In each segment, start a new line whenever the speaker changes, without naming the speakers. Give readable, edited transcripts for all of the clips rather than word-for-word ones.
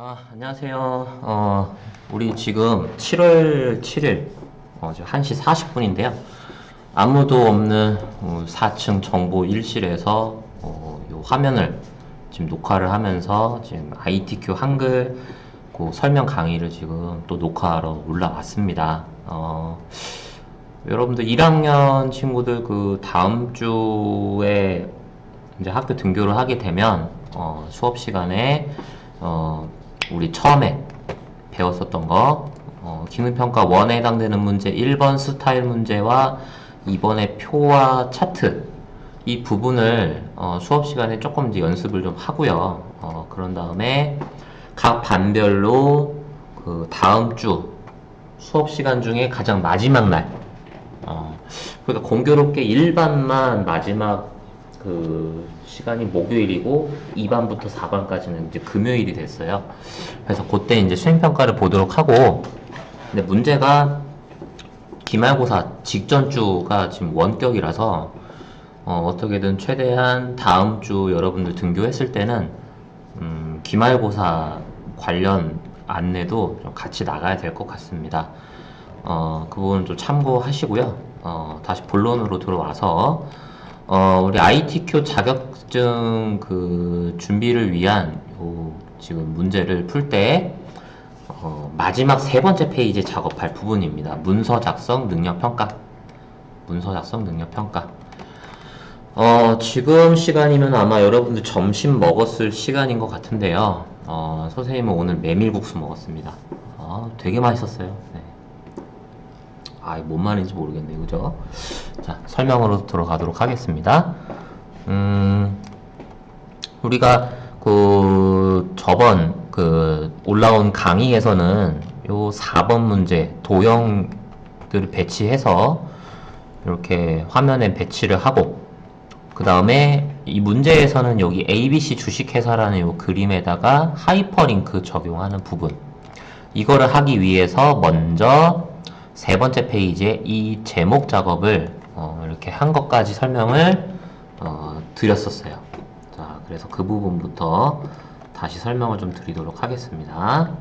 안녕하세요. 우리 지금 7월 7일, 지금 1시 40분인데요. 아무도 없는 4층 정보 1실에서 요 화면을 지금 녹화를 하면서 지금 ITQ 한글 그 설명 강의를 지금 또 녹화하러 올라왔습니다. 여러분들 1학년 친구들 그 다음 주에 이제 학교 등교를 하게 되면 수업 시간에 우리 처음에 배웠었던 거 기능평가 1에 해당되는 문제 1번 스타일 문제와 2번의 표와 차트 이 부분을 수업 시간에 조금 이제 연습을 좀 하고요. 그런 다음에 각 반별로 그 다음 주 수업 시간 중에 가장 마지막 날 그러니까 공교롭게 1반만 마지막 그 시간이 목요일이고 2반부터 4반까지는 이제 금요일이 됐어요. 그래서 그때 이제 수행평가를 보도록 하고, 근데 문제가 기말고사 직전 주가 지금 원격이라서 어떻게든 최대한 다음 주 여러분들 등교했을 때는 기말고사 관련 안내도 좀 같이 나가야 될 것 같습니다. 그 부분 좀 참고하시고요. 다시 본론으로 들어와서 우리 ITQ 자격증 그 준비를 위한 요 지금 문제를 풀 때 마지막 세 번째 페이지에 작업할 부분입니다. 문서 작성 능력 평가. 문서 작성 능력 평가. 지금 시간이면 아마 여러분들 점심 먹었을 시간인 것 같은데요. 선생님은 오늘 메밀국수 먹었습니다. 되게 맛있었어요. 네. 뭔 말인지 모르겠네요. 그죠? 자, 설명으로 들어가도록 하겠습니다. 우리가 저번 올라온 강의에서는 요 4번 문제 도형들을 배치해서 이렇게 화면에 배치를 하고, 그 다음에 이 문제에서는 여기 ABC 주식회사라는 요 그림에다가 하이퍼링크 적용하는 부분, 이거를 하기 위해서 먼저 세 번째 페이지에 이 제목 작업을 이렇게 한 것까지 설명을 드렸었어요. 자, 그래서 그 부분부터 다시 설명을 좀 드리도록 하겠습니다.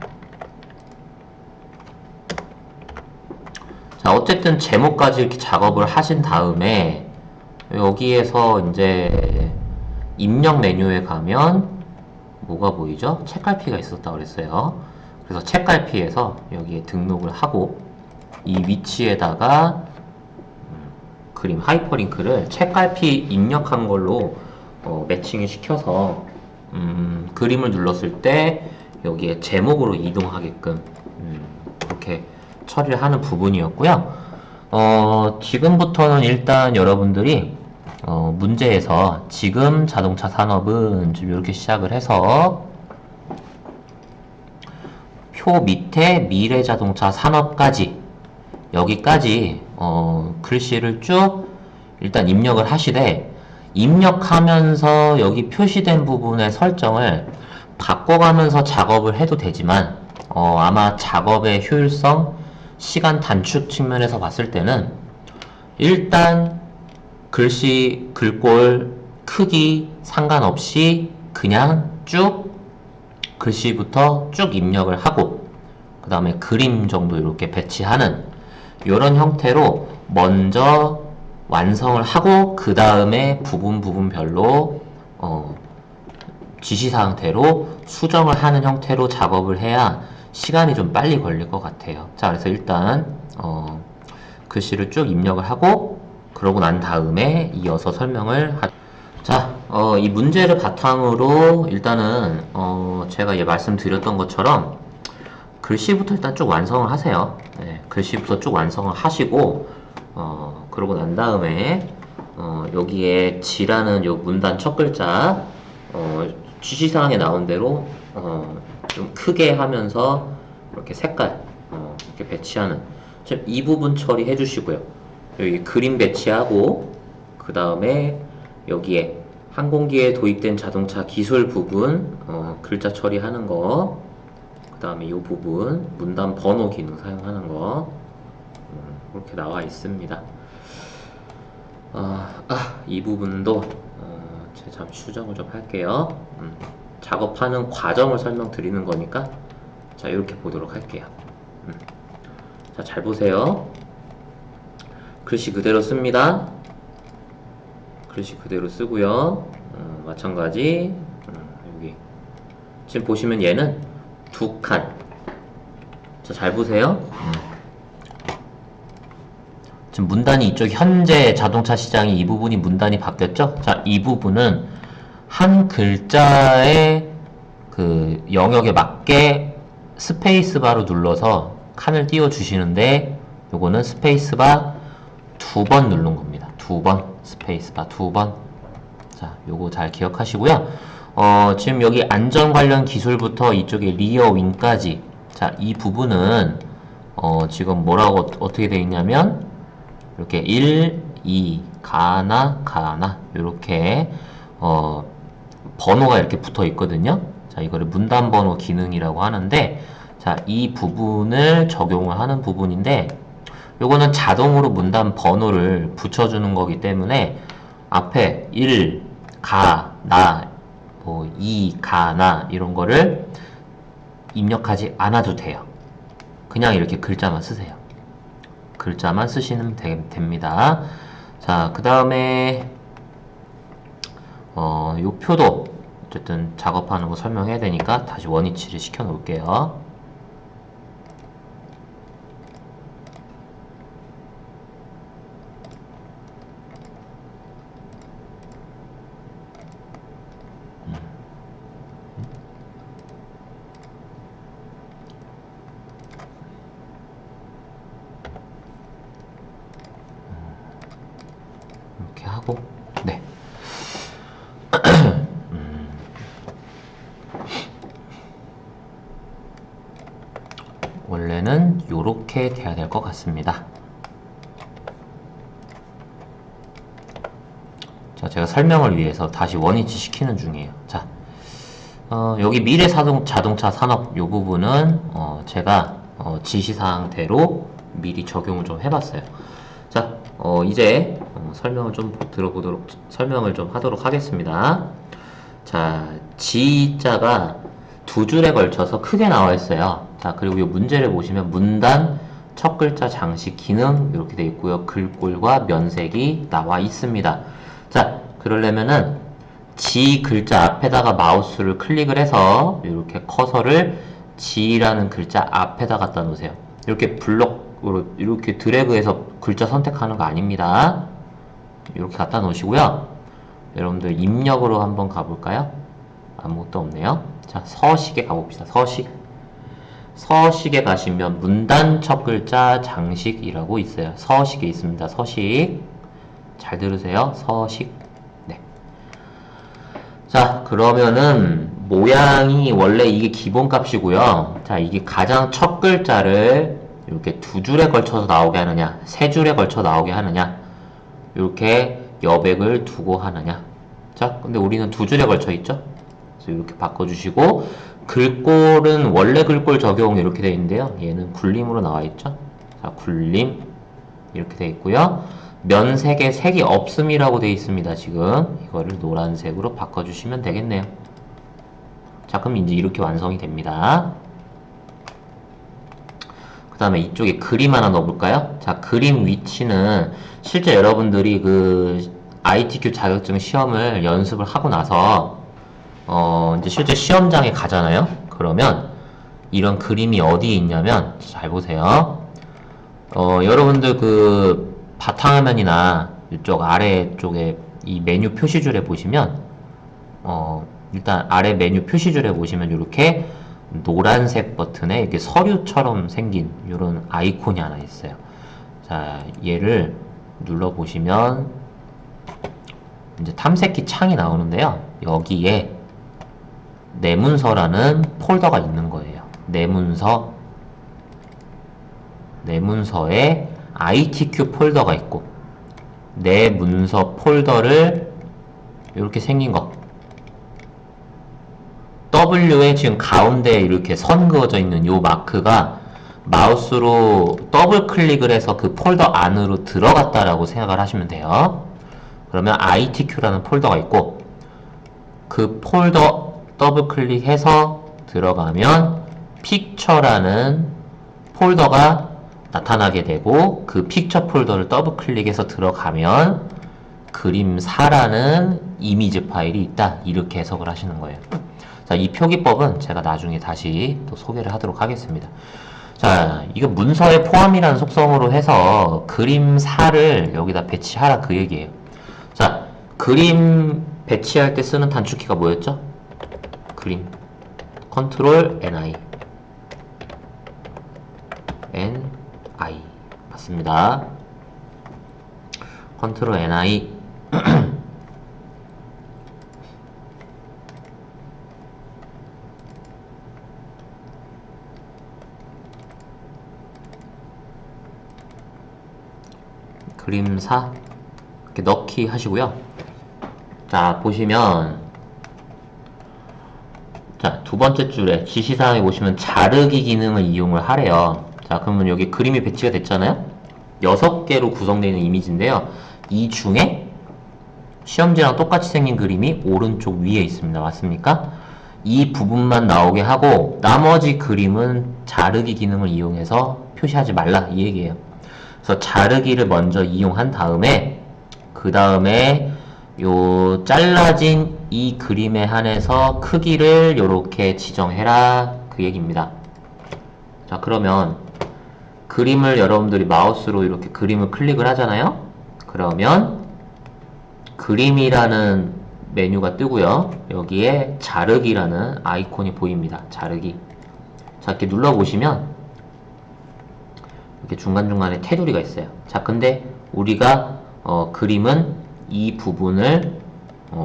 자, 어쨌든 제목까지 이렇게 작업을 하신 다음에 여기에서 이제 입력 메뉴에 가면 뭐가 보이죠? 책갈피가 있었다고 그랬어요. 그래서 책갈피에서 여기에 등록을 하고 이 위치에다가 그림 하이퍼링크를 책갈피 입력한 걸로 매칭을 시켜서 그림을 눌렀을 때 여기에 제목으로 이동하게끔 그렇게 처리를 하는 부분이었고요. 지금부터는 일단 여러분들이 문제에서 지금 자동차 산업은 좀 이렇게 시작을 해서 표 밑에 미래 자동차 산업까지 여기까지 글씨를 쭉 일단 입력을 하시되, 입력하면서 여기 표시된 부분의 설정을 바꿔가면서 작업을 해도 되지만 아마 작업의 효율성, 시간 단축 측면에서 봤을 때는 일단 글씨, 글꼴, 크기 상관없이 그냥 쭉 글씨부터 쭉 입력을 하고 그 다음에 그림 정도 이렇게 배치하는 이런 형태로 먼저 완성을 하고 그 다음에 부분별로 지시사항대로 수정을 하는 형태로 작업을 해야 시간이 좀 빨리 걸릴 것 같아요. 자, 그래서 일단 글씨를 쭉 입력을 하고 그러고 난 다음에 이어서 설명을 자, 이 문제를 바탕으로 일단은 제가 말씀드렸던 것처럼 글씨부터 일단 쭉 완성을 하세요. 네, 글씨부터 쭉 완성을 하시고 그러고 난 다음에 여기에 지라는 요 문단 첫 글자 지시사항에 나온 대로 좀 크게 하면서 이렇게 색깔 이렇게 배치하는 이 부분 처리해 주시고요. 여기 그림 배치하고 그 다음에 여기에 항공기에 도입된 자동차 기술 부분 글자 처리하는 거, 그 다음에 이 부분 문단 번호 기능 사용하는 거 이렇게 나와 있습니다. 이 부분도 제가 잠시 수정을 좀 할게요. 작업하는 과정을 설명드리는 거니까 자, 이렇게 보도록 할게요. 자, 잘 보세요. 글씨 그대로 씁니다. 글씨 그대로 쓰고요. 마찬가지 여기 지금 보시면 얘는 두 칸. 자, 잘 보세요. 지금 문단이 이쪽 현재 자동차 시장이 이 부분이 문단이 바뀌었죠? 자, 이 부분은 한 글자의 그 영역에 맞게 스페이스바로 눌러서 칸을 띄워 주시는데 요거는 스페이스바 2번 누른 겁니다. 2번 스페이스바 2번. 자, 요거 잘 기억하시고요. 지금 여기 안전 관련 기술부터 이쪽에 리어 윙까지 자, 이 부분은 지금 뭐라고 어떻게 되어 있냐면 이렇게 1, 2, 가나 이렇게 번호가 이렇게 붙어 있거든요. 자, 이거를 문단 번호 기능이라고 하는데 자, 이 부분을 적용을 하는 부분인데 요거는 자동으로 문단 번호를 붙여주는 거기 때문에 앞에 1, 가, 나, 뭐 2, 가, 나 이런 거를 입력하지 않아도 돼요. 그냥 이렇게 글자만 쓰세요. 글자만 쓰시면 됩니다. 자, 그 다음에 요 표도 어쨌든 작업하는 거 설명해야 되니까 다시 원위치를 시켜 놓을게요. 이렇게 하고 네. 원래는 요렇게 돼야 될 것 같습니다. 자, 제가 설명을 위해서 다시 원위치 시키는 중이에요. 자, 여기 미래 자동차 산업 요 부분은 제가 지시사항대로 미리 적용을 좀 해봤어요. 자, 이제 설명을 좀 하도록 하겠습니다. 자, G자가 두 줄에 걸쳐서 크게 나와 있어요. 자, 그리고 이 문제를 보시면 문단, 첫 글자 장식 기능 이렇게 되어 있고요. 글꼴과 면색이 나와 있습니다. 자, 그러려면은 G 글자 앞에다가 마우스를 클릭을 해서 이렇게 커서를 G라는 글자 앞에다 갖다 놓으세요. 이렇게 블록으로 이렇게 드래그해서 글자 선택하는 거 아닙니다. 이렇게 갖다 놓으시고요. 여러분들 입력으로 한번 가볼까요? 아무것도 없네요. 자, 서식에 가봅시다. 서식에 가시면 문단 첫 글자 장식이라고 있어요. 서식에 있습니다. 서식. 잘 들으세요. 서식. 네. 자, 그러면은 모양이 원래 이게 기본값이고요. 자, 이게 가장 첫 글자를 이렇게 두 줄에 걸쳐서 나오게 하느냐, 세 줄에 걸쳐 나오게 하느냐, 이렇게 여백을 두고 하느냐. 자, 근데 우리는 두 줄에 걸쳐 있죠? 그래서 이렇게 바꿔주시고, 글꼴은 원래 글꼴 적용 이렇게 되어 있는데요. 얘는 굴림으로 나와 있죠? 자, 굴림. 이렇게 되어 있고요. 면색에 색이 없음이라고 되어 있습니다. 지금 이거를 노란색으로 바꿔주시면 되겠네요. 자, 그럼 이제 이렇게 완성이 됩니다. 그 다음에 이쪽에 그림 하나 넣어볼까요? 자, 그림 위치는 실제 여러분들이 그 ITQ 자격증 시험을 연습을 하고 나서 이제 실제 시험장에 가잖아요. 그러면 이런 그림이 어디에 있냐면 잘 보세요. 여러분들 그 바탕화면이나 이쪽 아래쪽에 이 메뉴 표시줄에 보시면 일단 아래 메뉴 표시줄에 보시면 이렇게 노란색 버튼에 이렇게 서류처럼 생긴 이런 아이콘이 하나 있어요. 자, 얘를 눌러보시면 이제 탐색기 창이 나오는데요. 여기에 내문서라는 폴더가 있는 거예요. 내문서에 ITQ 폴더가 있고 내문서 폴더를 이렇게 생긴 거 W에 지금 가운데에 이렇게 선 그어져 있는 요 마크가 마우스로 더블 클릭을 해서 그 폴더 안으로 들어갔다라고 생각을 하시면 돼요. 그러면 ITQ라는 폴더가 있고 그 폴더 더블 클릭해서 들어가면 픽처라는 폴더가 나타나게 되고 그 픽처 폴더를 더블 클릭해서 들어가면 그림4라는 이미지 파일이 있다. 이렇게 해석을 하시는 거예요. 자, 이 표기법은 제가 나중에 다시 또 소개를 하도록 하겠습니다. 자, 이거 문서의 포함이라는 속성으로 해서 그림4를 여기다 배치하라 그 얘기예요. 자, 그림 배치할 때 쓰는 단축키가 뭐였죠? 그림 컨트롤 NI 맞습니다. 컨트롤 NI 그림4 이렇게 넣기 하시고요. 자, 보시면 자, 두 번째 줄에 지시사항에 보시면 자르기 기능을 이용을 하래요. 자, 그러면 여기 그림이 배치가 됐잖아요. 6개로 구성되어 있는 이미지인데요. 이 중에 시험지랑 똑같이 생긴 그림이 오른쪽 위에 있습니다. 맞습니까? 이 부분만 나오게 하고 나머지 그림은 자르기 기능을 이용해서 표시하지 말라 이 얘기예요. 그래서 자르기를 먼저 이용한 다음에 그 다음에 요 잘라진 이 그림에 한해서 크기를 이렇게 지정해라 그 얘기입니다. 자, 그러면 그림을 여러분들이 마우스로 이렇게 그림을 클릭을 하잖아요. 그러면 그림이라는 메뉴가 뜨고요. 여기에 자르기라는 아이콘이 보입니다. 자르기. 자, 이렇게 눌러보시면 이렇게 중간중간에 테두리가 있어요. 자, 근데 우리가 그림은 이 부분을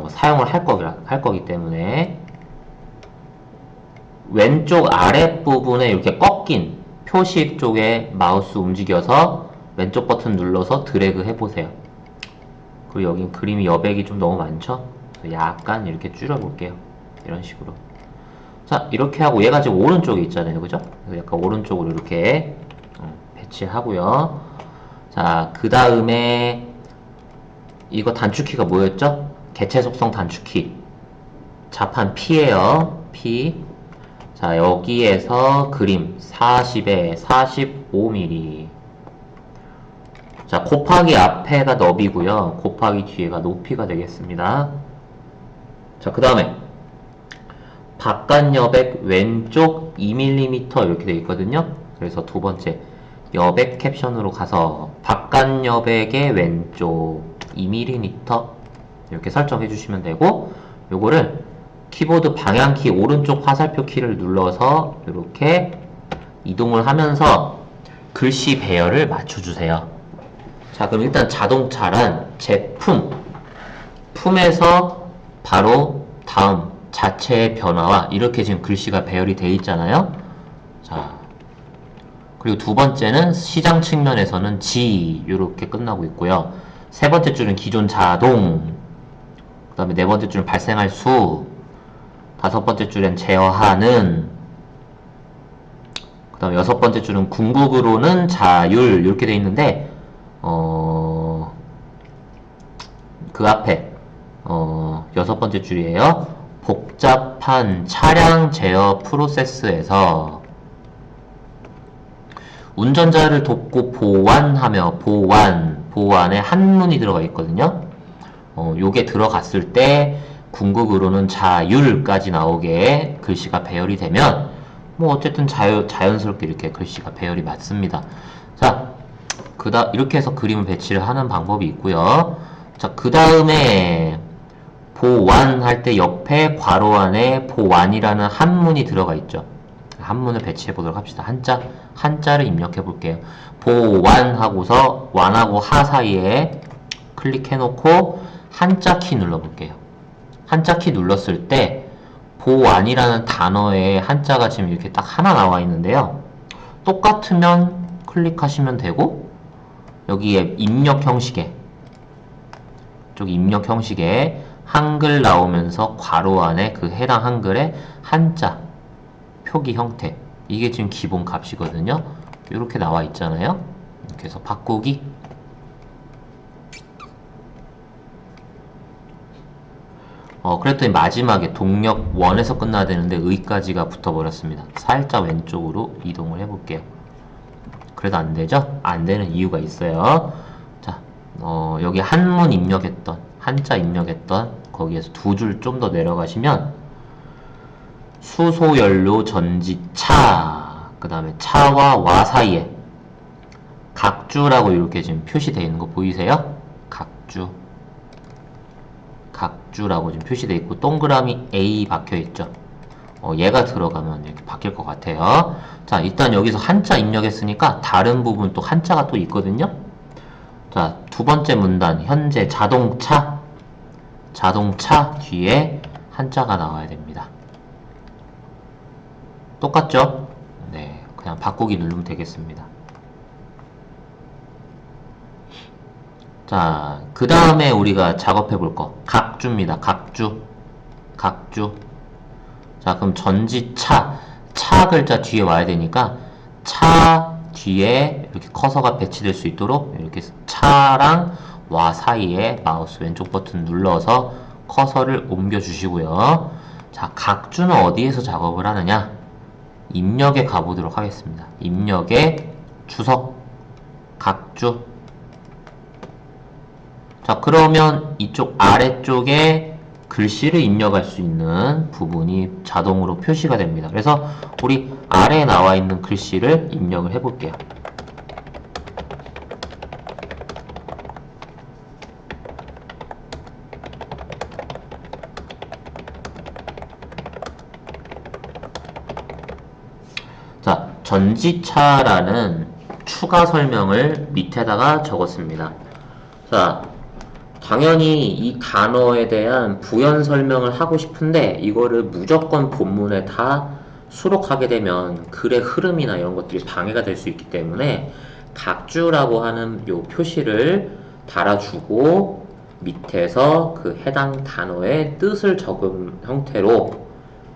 사용을 할 거기 때문에 왼쪽 아랫부분에 이렇게 꺾인 표시 쪽에 마우스 움직여서 왼쪽 버튼 눌러서 드래그 해보세요. 그리고 여기 그림이 여백이 좀 너무 많죠? 약간 이렇게 줄여볼게요. 이런 식으로. 자, 이렇게 하고 얘가 지금 오른쪽에 있잖아요. 그죠? 약간 오른쪽으로 이렇게 배치하고요. 자, 그 다음에 이거 단축키가 뭐였죠? 개체 속성 단축키. 자판 P예요. P. 자, 여기에서 그림 40에 45mm. 자, 곱하기 앞에가 너비고요. 곱하기 뒤에가 높이가 되겠습니다. 자, 그 다음에 바깥 여백 왼쪽 2mm 이렇게 되어 있거든요. 그래서 두 번째 여백 캡션으로 가서 바깥 여백의 왼쪽 2mm 이렇게 설정해 주시면 되고, 요거를 키보드 방향키 오른쪽 화살표 키를 눌러서 이렇게 이동을 하면서 글씨 배열을 맞춰주세요. 자, 그럼 일단 자동차란 제품, 품에서 바로 다음 자체의 변화와 이렇게 지금 글씨가 배열이 되어 있잖아요. 자, 그리고 두 번째는 시장 측면에서는 G 이렇게 끝나고 있고요. 세 번째 줄은 기존 자동, 그 다음에 네 번째 줄은 발생할 수, 다섯 번째 줄엔 제어하는, 그 다음에 여섯 번째 줄은 궁극으로는 자율 이렇게 되어 있는데 그 앞에 여섯 번째 줄이에요. 복잡한 차량 제어 프로세스에서 운전자를 돕고 보완하며 보완에 한문이 들어가 있거든요. 요게 들어갔을 때 궁극으로는 자율까지 나오게 글씨가 배열이 되면 뭐 어쨌든 자연스럽게 이렇게 글씨가 배열이 맞습니다. 자, 이렇게 해서 그림을 배치를 하는 방법이 있고요. 자, 그 다음에 보완할 때 옆에 괄호 안에 보완이라는 한문이 들어가 있죠. 한문을 배치해 보도록 합시다. 한자를 입력해 볼게요. 보완하고서 완하고 하 사이에 클릭해 놓고 한자 키 눌러 볼게요. 한자 키 눌렀을 때 보완이라는 단어에 한자가 지금 이렇게 딱 하나 나와 있는데요. 똑같으면 클릭하시면 되고, 여기에 입력 형식에 한글 나오면서 괄호 안에 그 해당 한글의 한자 표기 형태, 이게 지금 기본 값이거든요. 이렇게 나와 있잖아요. 이렇게 해서 바꾸기. 그랬더니 마지막에 동력 1에서 끝나야 되는데 의까지가 붙어버렸습니다. 살짝 왼쪽으로 이동을 해볼게요. 그래도 안 되죠? 안 되는 이유가 있어요. 자, 여기 한문 입력했던, 한자 입력했던 거기에서 두 줄 좀 더 내려가시면 수소연료 전지차, 그 다음에 차와 와 사이에 각주라고 이렇게 지금 표시되어 있는 거 보이세요? 각주. 각주라고 지금 표시되어 있고 동그라미 A 박혀 있죠. 얘가 들어가면 이렇게 바뀔 것 같아요. 자, 일단 여기서 한자 입력했으니까 다른 부분 또 한자가 또 있거든요. 자, 두 번째 문단 현재 자동차, 자동차 뒤에 한자가 나와야 됩니다. 똑같죠? 네, 그냥 바꾸기 누르면 되겠습니다. 자, 그 다음에 우리가 작업해 볼 거 각주입니다. 각주. 각주. 자, 그럼 전지차, 차 글자 뒤에 와야 되니까 차 뒤에 이렇게 커서가 배치될 수 있도록 이렇게 차랑 와 사이에 마우스 왼쪽 버튼 눌러서 커서를 옮겨 주시고요. 자, 각주는 어디에서 작업을 하느냐? 입력에 가보도록 하겠습니다. 입력에 주석, 각주. 자, 그러면 이쪽 아래쪽에 글씨를 입력할 수 있는 부분이 자동으로 표시가 됩니다. 그래서 우리 아래에 나와 있는 글씨를 입력을 해볼게요. 자, 전지차라는 추가 설명을 밑에다가 적었습니다. 자, 당연히 이 단어에 대한 부연 설명을 하고 싶은데 이거를 무조건 본문에 다 수록하게 되면 글의 흐름이나 이런 것들이 방해가 될 수 있기 때문에 각주라고 하는 요 표시를 달아주고 밑에서 그 해당 단어의 뜻을 적은 형태로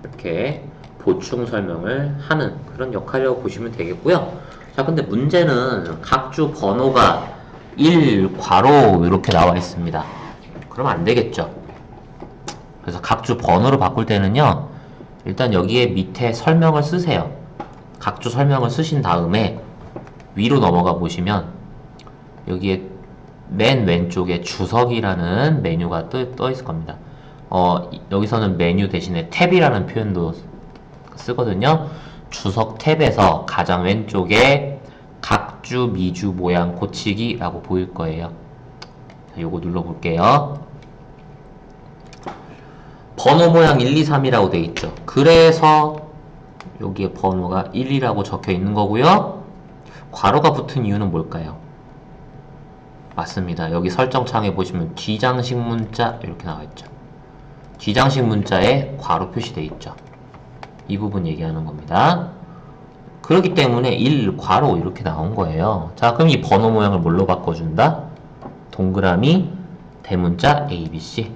이렇게 보충 설명을 하는 그런 역할이라고 보시면 되겠고요. 자, 근데 문제는 각주 번호가 1 괄호 이렇게 나와 있습니다. 그럼 안 되겠죠. 그래서 각주 번호를 바꿀 때는요, 일단 여기에 밑에 설명을 쓰세요. 각주 설명을 쓰신 다음에 위로 넘어가 보시면 여기에 맨 왼쪽에 주석이라는 메뉴가 떠 있을 겁니다. 여기서는 메뉴 대신에 탭이라는 표현도 쓰거든요. 주석 탭에서 가장 왼쪽에 각주 미주 모양 고치기 라고 보일 거예요. 자, 요거 눌러볼게요. 번호 모양 1, 2, 3이라고 되어 있죠. 그래서 여기에 번호가 1이라고 적혀 있는 거고요. 괄호가 붙은 이유는 뭘까요? 맞습니다. 여기 설정창에 보시면 뒤장식 문자 이렇게 나와 있죠. 뒤장식 문자에 괄호 표시되어 있죠. 이 부분 얘기하는 겁니다. 그렇기 때문에 1 괄호 이렇게 나온 거예요. 자, 그럼 이 번호 모양을 뭘로 바꿔준다? 동그라미 대문자 ABC.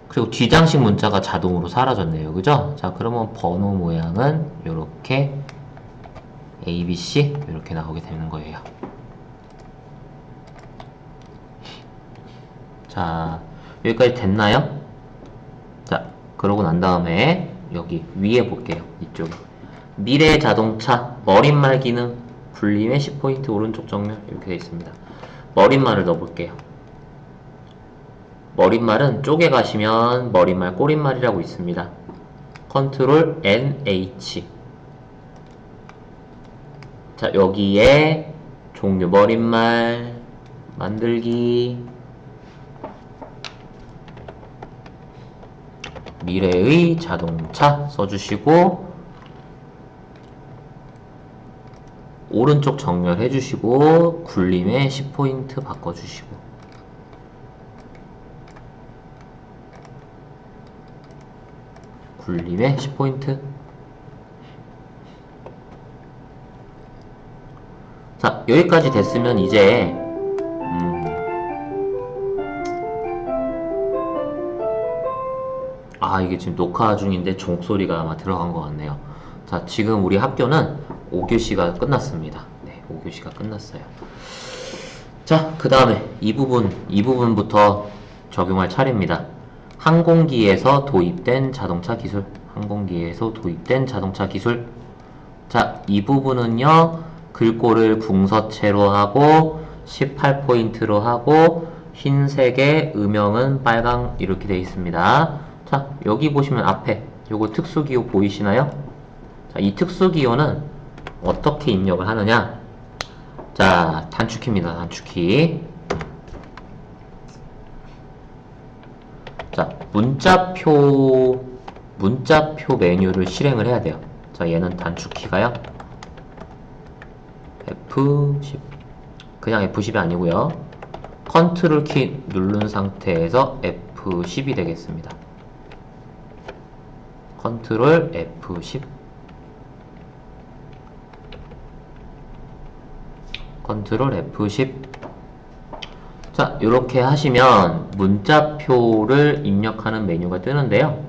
그리고 뒤장식 문자가 자동으로 사라졌네요. 그죠? 자, 그러면 번호 모양은 이렇게 ABC 이렇게 나오게 되는 거예요. 자, 여기까지 됐나요? 자, 그러고 난 다음에 여기 위에 볼게요. 이쪽에 미래 자동차 머릿말 기능 굴림의 10포인트 오른쪽 정면 이렇게 되어 있습니다. 머릿말을 넣어볼게요. 머릿말은 쪼개 가시면 머릿말 꼬릿말이라고 있습니다. 컨트롤 NH. 자, 여기에 종류 머릿말 만들기 미래의 자동차 써주시고 오른쪽 정렬 해주시고 굴림에 10포인트 바꿔주시고 굴림에 10포인트. 자, 여기까지 됐으면 이제 이게 지금 녹화 중인데 종소리가 아마 들어간 것 같네요. 자, 지금 우리 학교는 5교시가 끝났습니다. 네, 5교시가 끝났어요. 자, 그 다음에 이 부분부터 적용할 차례입니다. 항공기에서 도입된 자동차 기술. 항공기에서 도입된 자동차 기술. 자, 이 부분은요, 글꼴을 궁서체로 하고, 18포인트로 하고, 흰색의 음영은 빨강, 이렇게 되어 있습니다. 자, 여기 보시면 앞에 요거 특수기호 보이시나요? 자, 이 특수기호는 어떻게 입력을 하느냐? 자, 단축키입니다. 단축키. 자, 문자표 메뉴를 실행을 해야 돼요. 자, 얘는 단축키가요. F10. 그냥 F10이 아니고요. 컨트롤 키 누른 상태에서 F10이 되겠습니다. 컨트롤 F10. 컨트롤 F10. 자, 이렇게 하시면 문자표를 입력하는 메뉴가 뜨는데요.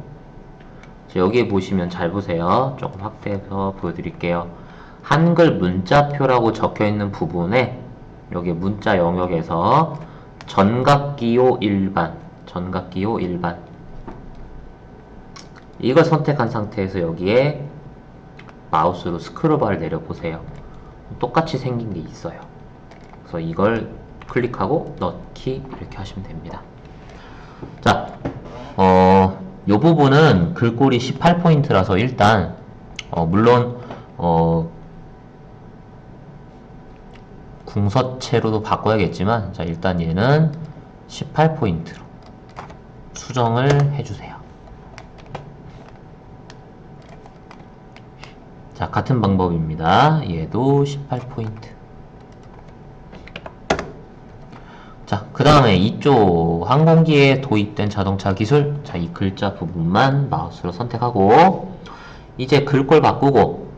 자, 여기에 보시면 잘 보세요. 조금 확대해서 보여드릴게요. 한글 문자표라고 적혀있는 부분에 여기 문자 영역에서 전각기호 일반, 전각기호 일반, 이걸 선택한 상태에서 여기에 마우스로 스크롤바를 내려보세요. 똑같이 생긴 게 있어요. 그래서 이걸 클릭하고 넣기 이렇게 하시면 됩니다. 자, 이 부분은 글꼴이 18포인트라서 일단 물론 궁서체로도 바꿔야겠지만, 자, 일단 얘는 18포인트로 수정을 해주세요. 자, 같은 방법입니다. 얘도 18포인트. 자, 그 다음에 이쪽 항공기에 도입된 자동차 기술. 자, 이 글자 부분만 마우스로 선택하고, 이제 글꼴 바꾸고,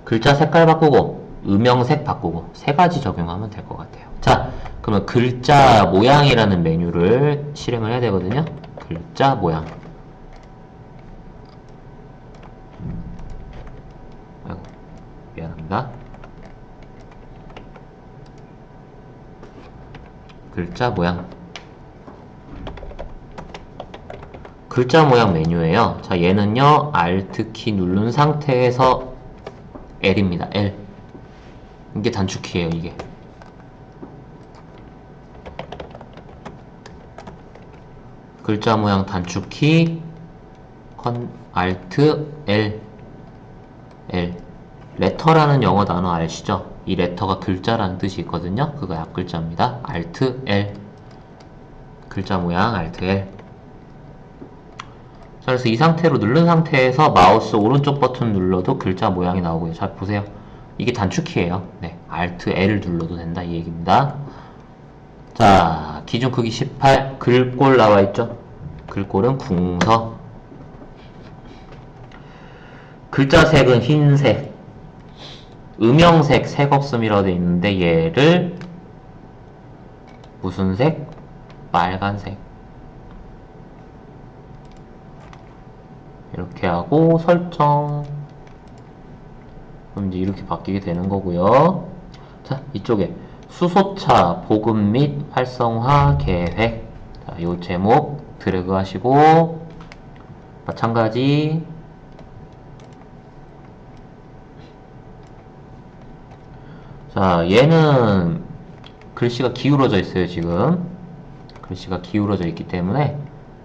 글자 색깔 바꾸고, 음영색 바꾸고, 세 가지 적용하면 될 것 같아요. 자, 그러면 글자 모양이라는 메뉴를 실행을 해야 되거든요. 글자 모양. 아이고, 미안합니다. 글자 모양. 글자 모양 메뉴예요. 자, 얘는요, Alt 키 누른 상태에서 L입니다. L. 이게 단축키예요, 이게. 글자 모양 단축키, Alt L. L. 레터라는 영어 단어 아시죠? 이 레터가 글자라는 뜻이 있거든요. 그거 앞글자입니다. Alt L. 글자 모양 Alt L. 자, 그래서 이 상태로 누른 상태에서 마우스 오른쪽 버튼 눌러도 글자 모양이 나오고요. 자, 보세요. 이게 단축키예요. 네, Alt L을 눌러도 된다 이 얘기입니다. 자, 기준 크기 18. 글꼴 나와 있죠? 글꼴은 궁서. 글자 색은 흰색. 음영색 색 없음이라고 되어 있는데 얘를 무슨 색? 빨간색. 이렇게 하고 설정. 그럼 이제 이렇게 바뀌게 되는 거고요. 자, 이쪽에 수소차 보급 및 활성화 계획. 자, 요 제목 드래그 하시고 마찬가지. 자, 얘는 글씨가 기울어져 있어요, 지금. 글씨가 기울어져 있기 때문에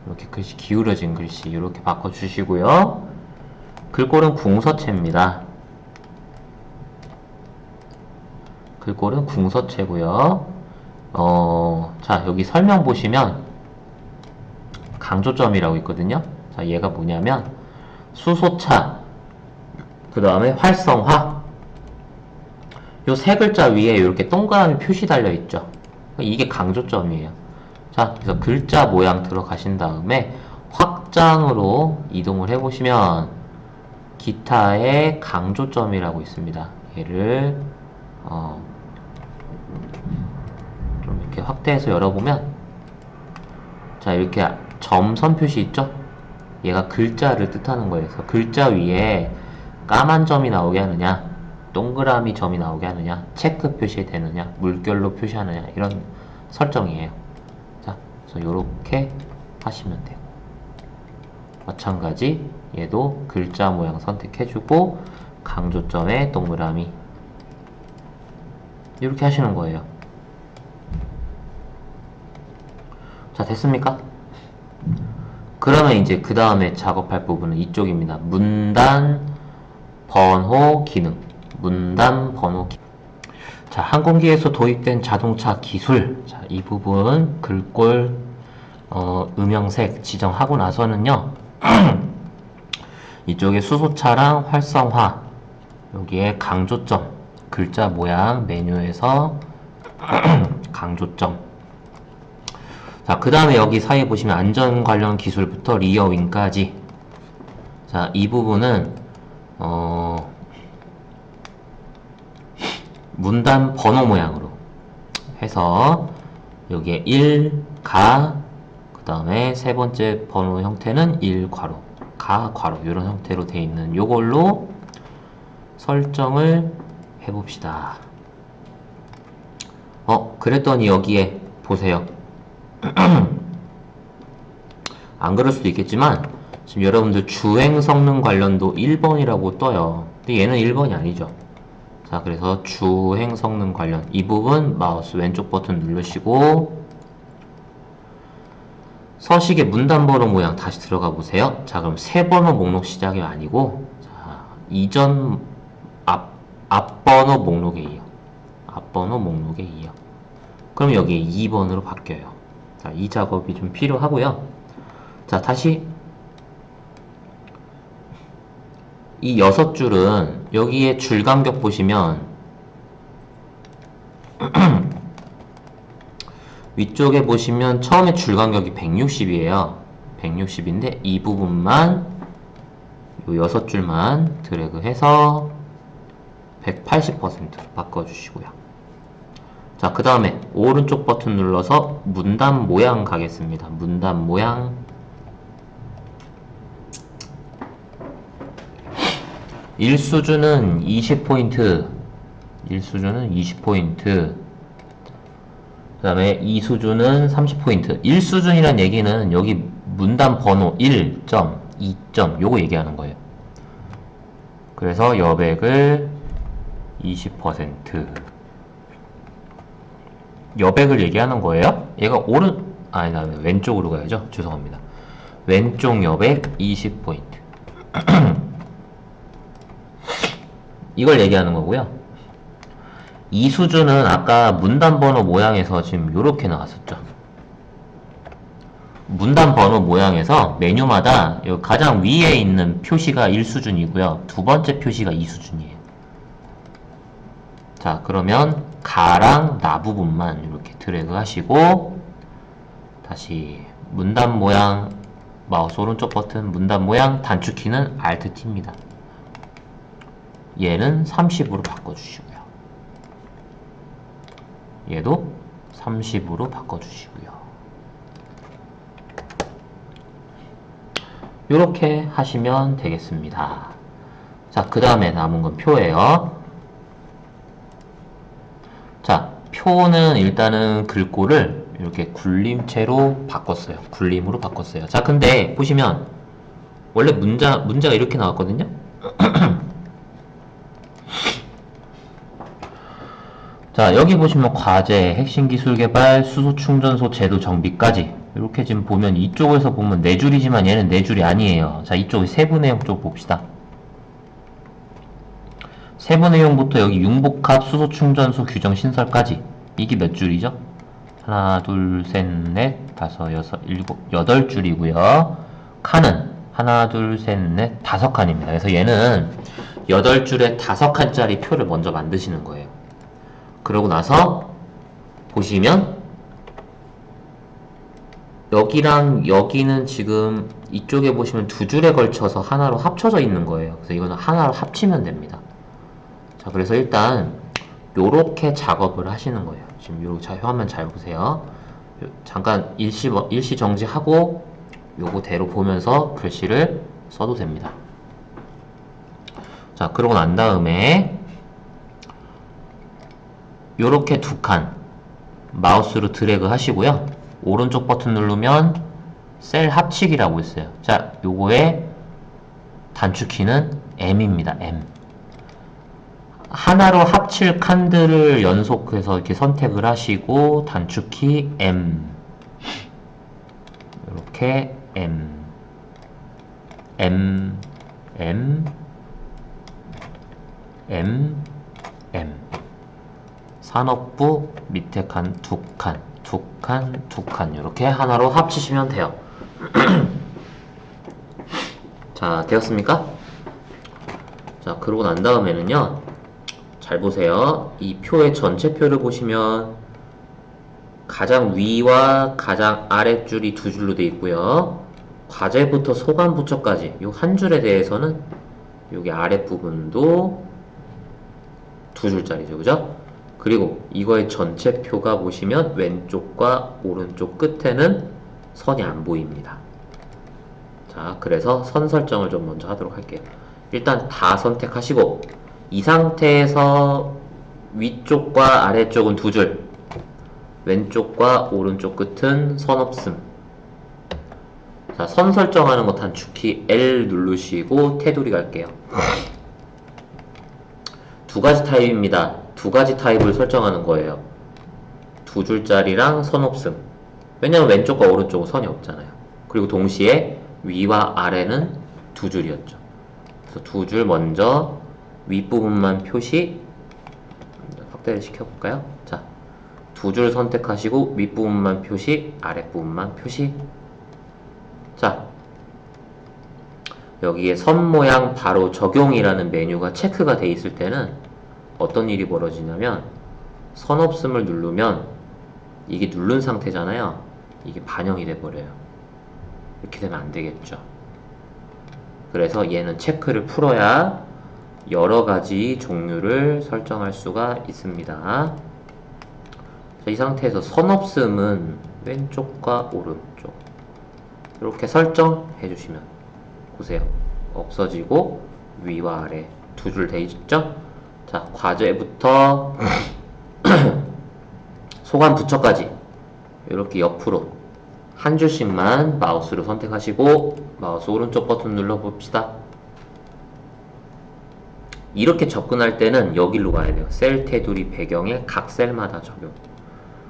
이렇게 글씨 기울어진 글씨 이렇게 바꿔주시고요. 글꼴은 궁서체입니다. 글꼴은 궁서체고요. 자, 여기 설명 보시면 강조점이라고 있거든요. 자, 얘가 뭐냐면 수소차, 그 다음에 활성화. 요 세 글자 위에 이렇게 동그라미 표시 달려 있죠. 이게 강조점이에요. 자, 그래서 글자 모양 들어가신 다음에 확장으로 이동을 해보시면 기타의 강조점이라고 있습니다. 얘를 좀 이렇게 확대해서 열어보면, 자, 이렇게 점선 표시 있죠? 얘가 글자를 뜻하는 거예요. 그래서 글자 위에 까만 점이 나오게 하느냐, 동그라미 점이 나오게 하느냐, 체크 표시 되느냐, 물결로 표시하느냐, 이런 설정이에요. 자, 그래서 요렇게 하시면 돼요. 마찬가지 얘도 글자 모양 선택해주고 강조점에 동그라미 이렇게 하시는 거예요. 자, 됐습니까? 그러면 이제 그 다음에 작업할 부분은 이쪽입니다. 문단 번호 기능. 문단 번호 기능. 자, 항공기에서 도입된 자동차 기술. 자, 이 부분 글꼴 음영색 지정하고 나서는요. 이쪽에 수소차랑 활성화, 여기에 강조점, 글자 모양 메뉴에서 강조점. 자, 그 다음에 여기 사이에 보시면 안전 관련 기술부터 리어윙까지. 자, 이 부분은 문단 번호 모양으로 해서 여기에 1, 가, 그 다음에 세 번째 번호 형태는 1, 괄호, 가, 괄호 이런 형태로 되어 있는 요걸로 설정을 해봅시다. 그랬더니 여기에 보세요. 안 그럴 수도 있겠지만 지금 여러분들 주행 성능 관련도 1번이라고 떠요. 근데 얘는 1번이 아니죠. 자, 그래서 주행 성능 관련 이 부분 마우스 왼쪽 버튼 누르시고 서식의 문단 번호 모양 다시 들어가 보세요. 자, 그럼 세 번호 목록 시작이 아니고 자, 이전 앞번호 목록에 이어 앞번호 목록에 이어 그럼 여기 2번으로 바뀌어요. 자, 이 작업이 좀 필요하고요. 자, 다시 이 6줄은 여기에 줄 간격 보시면 위쪽에 보시면 처음에 줄 간격이 160이에요. 160인데 이 부분만 요 6줄만 드래그해서 180%로 바꿔주시고요. 자, 그 다음에 오른쪽 버튼 눌러서 문단 모양 가겠습니다. 문단 모양 1수준은 20포인트 1수준은 20포인트 그 다음에 2수준은 30포인트 1수준이란 얘기는 여기 문단 번호 1점, 2점 요거 얘기하는 거예요. 그래서 여백을 20% 여백을 얘기하는 거예요. 얘가 왼쪽으로 가야죠. 죄송합니다. 왼쪽 여백 20포인트 이걸 얘기하는 거고요. 이 수준은 아까 문단 번호 모양에서 지금 요렇게 나왔었죠. 문단 번호 모양에서 메뉴마다 가장 위에 있는 표시가 1수준이고요. 두 번째 표시가 2수준이에요. 자, 그러면 가랑 나 부분만 이렇게 드래그 하시고 다시 문단 모양 마우스 오른쪽 버튼 문단 모양 단축키는 Alt T입니다. 얘는 30으로 바꿔주시고요. 얘도 30으로 바꿔주시고요. 이렇게 하시면 되겠습니다. 자, 그 다음에 남은 건 표예요. 자, 표는 일단은 글꼴을 이렇게 굴림체로 바꿨어요. 굴림으로 바꿨어요. 자, 근데 보시면 원래 문제가 이렇게 나왔거든요. 자, 여기 보시면 과제, 핵심 기술 개발, 수소 충전소 제도 정비까지 이렇게 지금 보면 이쪽에서 보면 4줄이지만 얘는 4줄이 아니에요. 자, 이쪽 세부 내용 쪽 봅시다. 세부 내용부터 여기 융복합 수소 충전소 규정 신설까지 이게 몇 줄이죠? 하나, 둘, 셋, 넷, 다섯, 여섯, 일곱, 8줄이고요. 칸은 하나, 둘, 셋, 넷, 5칸입니다. 그래서 얘는 8줄에 5칸짜리 표를 먼저 만드시는 거예요. 그러고 나서 보시면 여기랑 여기는 지금 이쪽에 보시면 2줄에 걸쳐서 하나로 합쳐져 있는 거예요. 그래서 이거는 하나로 합치면 됩니다. 자, 그래서 일단 요렇게 작업을 하시는 거예요. 지금 요 화면 잘 보세요. 잠깐 일시 정지하고 요거대로 보면서 글씨를 써도 됩니다. 자, 그러고 난 다음에 요렇게 2칸 마우스로 드래그 하시고요. 오른쪽 버튼 누르면 셀 합치기라고 있어요. 자, 요거의 단축키는 M입니다. M. 하나로 합칠 칸들을 연속해서 이렇게 선택을 하시고 단축키 M. 이렇게 M. M. M. M. M. 산업부 밑에 칸 두 칸, 두 칸, 두 칸 이렇게 하나로 합치시면 돼요. 자, 되었습니까? 자, 그러고 난 다음에는요, 잘 보세요. 이 표의 전체 표를 보시면 가장 위와 가장 아랫줄이 두 줄로 되어 있고요. 과제부터 소관부처까지 이 한 줄에 대해서는 여기 아랫부분도 두 줄짜리죠. 그죠? 그리고 이거의 전체 표가 보시면 왼쪽과 오른쪽 끝에는 선이 안 보입니다. 자, 그래서 선 설정을 좀 먼저 하도록 할게요. 일단 다 선택하시고 이 상태에서 위쪽과 아래쪽은 두 줄, 왼쪽과 오른쪽 끝은 선 없음. 자, 선 설정하는 거 단축키 L 누르시고 테두리 갈게요. 두 가지 타입입니다. 두 가지 타입을 설정하는 거예요. 두 줄짜리랑 선 없음. 왜냐면 왼쪽과 오른쪽은 선이 없잖아요. 그리고 동시에 위와 아래는 두 줄이었죠. 그래서 두 줄 먼저 윗부분만 표시, 확대를 시켜볼까요? 자, 두 줄 선택하시고 윗부분만 표시, 아랫부분만 표시. 자, 여기에 선 모양 바로 적용이라는 메뉴가 체크가 돼 있을 때는 어떤 일이 벌어지냐면 선 없음을 누르면 이게 누른 상태잖아요. 이게 반영이 돼 버려요. 이렇게 되면 안 되겠죠. 그래서 얘는 체크를 풀어야 여러 가지 종류를 설정할 수가 있습니다. 자, 이 상태에서 선 없음은 왼쪽과 오른쪽 이렇게 설정해 주시면 보세요. 없어지고 위와 아래 두 줄 돼 있죠? 자, 과제부터 소관 부처까지 이렇게 옆으로 한 줄씩만 마우스로 선택하시고 마우스 오른쪽 버튼 눌러봅시다. 이렇게 접근할 때는 여기로 가야 돼요. 셀 테두리 배경에 각 셀마다 적용.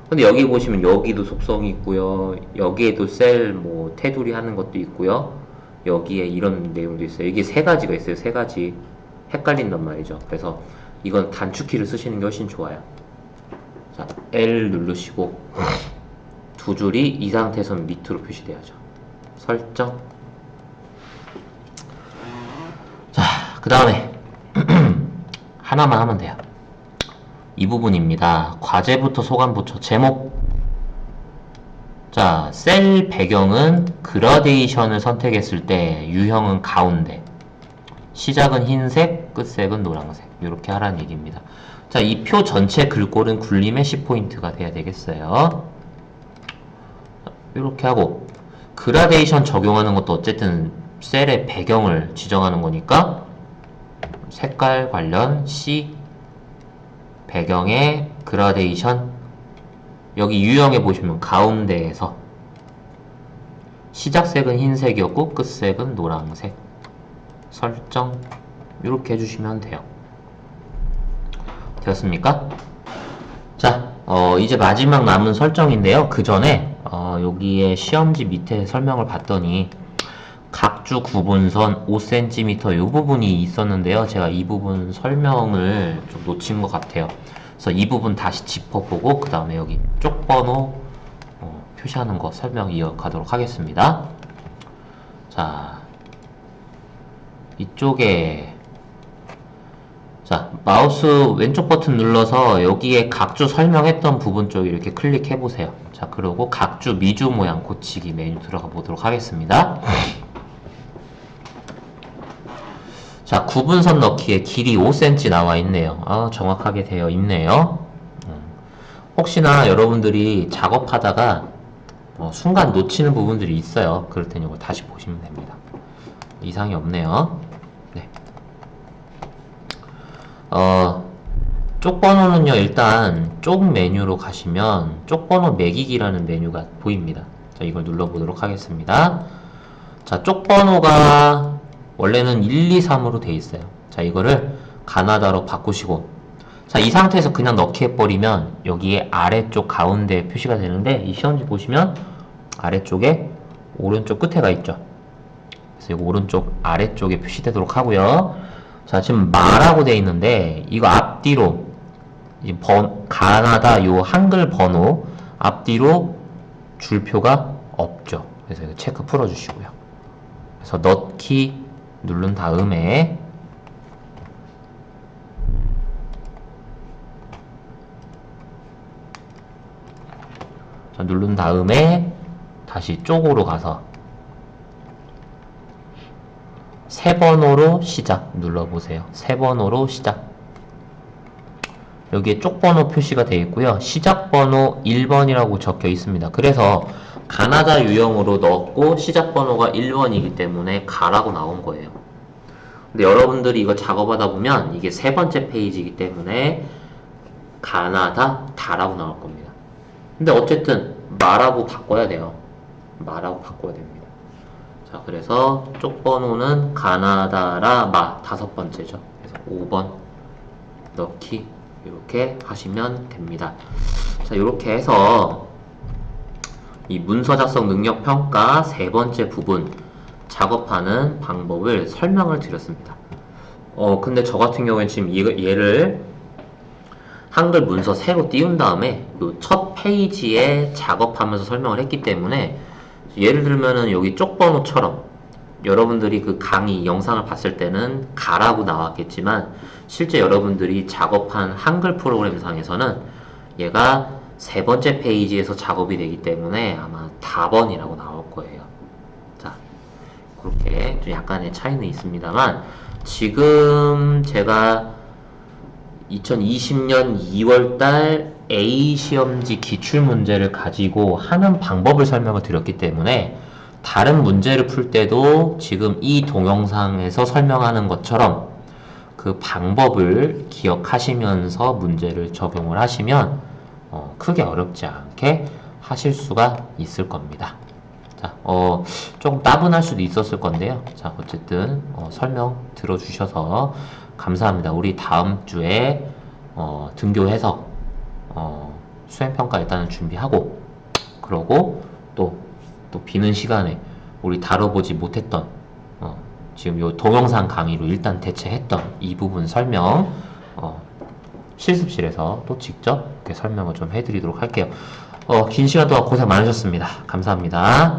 근데 여기 보시면 여기도 속성이 있고요. 여기에도 셀 뭐 테두리 하는 것도 있고요. 여기에 이런 내용도 있어요. 이게 세 가지가 있어요. 세 가지. 헷갈린단 말이죠. 그래서 이건 단축키를 쓰시는 게 훨씬 좋아요. 자, L 누르시고 두 줄이 이 상태에서 밑으로 표시돼야죠. 설정. 자, 그 다음에 하나만 하면 돼요. 이 부분입니다. 과제부터 소관부처 제목. 자, 셀 배경은 그라데이션을 선택했을 때 유형은 가운데, 시작은 흰색, 끝색은 노란색. 이렇게 하라는 얘기입니다. 자, 이 표 전체 글꼴은 굴림의 10포인트가 돼야 되겠어요. 이렇게 하고 그라데이션 적용하는 것도 어쨌든 셀의 배경을 지정하는 거니까 색깔 관련 C 배경의 그라데이션, 여기 유형에 보시면 가운데에서 시작색은 흰색이었고 끝색은 노란색. 설정 이렇게 해주시면 돼요. 되었습니까? 자, 이제 마지막 남은 설정인데요. 그 전에 여기에 시험지 밑에 설명을 봤더니 각주 구분선 5cm 이 부분이 있었는데요. 제가 이 부분 설명을 좀 놓친 것 같아요. 그래서 이 부분 다시 짚어보고 그 다음에 여기 쪽번호 표시하는 거 설명 이어가도록 하겠습니다. 자, 이쪽에 자, 마우스 왼쪽 버튼 눌러서 여기에 각주 설명했던 부분 쪽 이렇게 클릭해 보세요. 자, 그리고 각주 미주 모양 고치기 메뉴 들어가 보도록 하겠습니다. 자, 구분선 넣기에 길이 5cm 나와 있네요. 정확하게 되어 있네요. 혹시나 여러분들이 작업하다가 순간 놓치는 부분들이 있어요. 그럴 테니 이거 다시 보시면 됩니다. 이상이 없네요. 네. 쪽 번호는요, 일단 쪽 메뉴로 가시면 쪽 번호 매기기라는 메뉴가 보입니다. 자, 이걸 눌러보도록 하겠습니다. 자, 쪽 번호가 원래는 1, 2, 3으로 돼 있어요. 자, 이거를 가나다로 바꾸시고, 자, 이 상태에서 그냥 넣기 해버리면 여기에 아래쪽 가운데 표시가 되는데, 이 시험지 보시면 아래쪽에 오른쪽 끝에가 있죠. 그래서 이거 오른쪽 아래쪽에 표시되도록 하고요. 자, 지금 마라고 돼 있는데 이거 앞뒤로 가나다 요 한글 번호 앞뒤로 줄표가 없죠. 그래서 이거 체크 풀어주시고요. 그래서 넣기 누른 다음에 자, 누른 다음에 다시 쪽으로 가서 세 번호로 시작 눌러보세요. 세 번호로 시작. 여기에 쪽 번호 표시가 되어 있고요. 시작 번호 1번이라고 적혀 있습니다. 그래서 가나다 유형으로 넣었고 시작 번호가 1번이기 때문에 가라고 나온 거예요. 근데 여러분들이 이거 작업하다 보면 이게 세 번째 페이지이기 때문에 가나다 다라고 나올 겁니다. 근데 어쨌든 마라고 바꿔야 돼요. 마라고 바꿔야 됩니다. 자, 그래서 쪽 번호는 가나다라 마 다섯 번째죠. 그래서 5번 넣기 이렇게 하시면 됩니다. 자, 이렇게 해서 이 문서 작성 능력 평가 세 번째 부분 작업하는 방법을 설명을 드렸습니다. 근데 저 같은 경우에 지금 얘를 한글 문서 새로 띄운 다음에 요 첫 페이지에 작업하면서 설명을 했기 때문에 예를 들면은 여기 쪽 번호처럼 여러분들이 그 강의 영상을 봤을 때는 가라고 나왔겠지만 실제 여러분들이 작업한 한글 프로그램상에서는 얘가 세 번째 페이지에서 작업이 되기 때문에 아마 다번이라고 나올 거예요. 자, 그렇게 좀 약간의 차이는 있습니다만 지금 제가 2020년 2월달 A 시험지 기출문제를 가지고 하는 방법을 설명을 드렸기 때문에 다른 문제를 풀 때도 지금 이 동영상에서 설명하는 것처럼 그 방법을 기억하시면서 문제를 적용을 하시면 크게 어렵지 않게 하실 수가 있을 겁니다. 자, 조금 따분할 수도 있었을 건데요. 자, 어쨌든 설명 들어주셔서 감사합니다. 우리 다음 주에 등교해서 수행평가 일단은 준비하고 그러고 또 비는 시간에 우리 다뤄보지 못했던 지금 요 동영상 강의로 일단 대체했던 이 부분 설명 실습실에서 또 직접 이렇게 설명을 좀 해드리도록 할게요. 긴 시간 동안 고생 많으셨습니다. 감사합니다.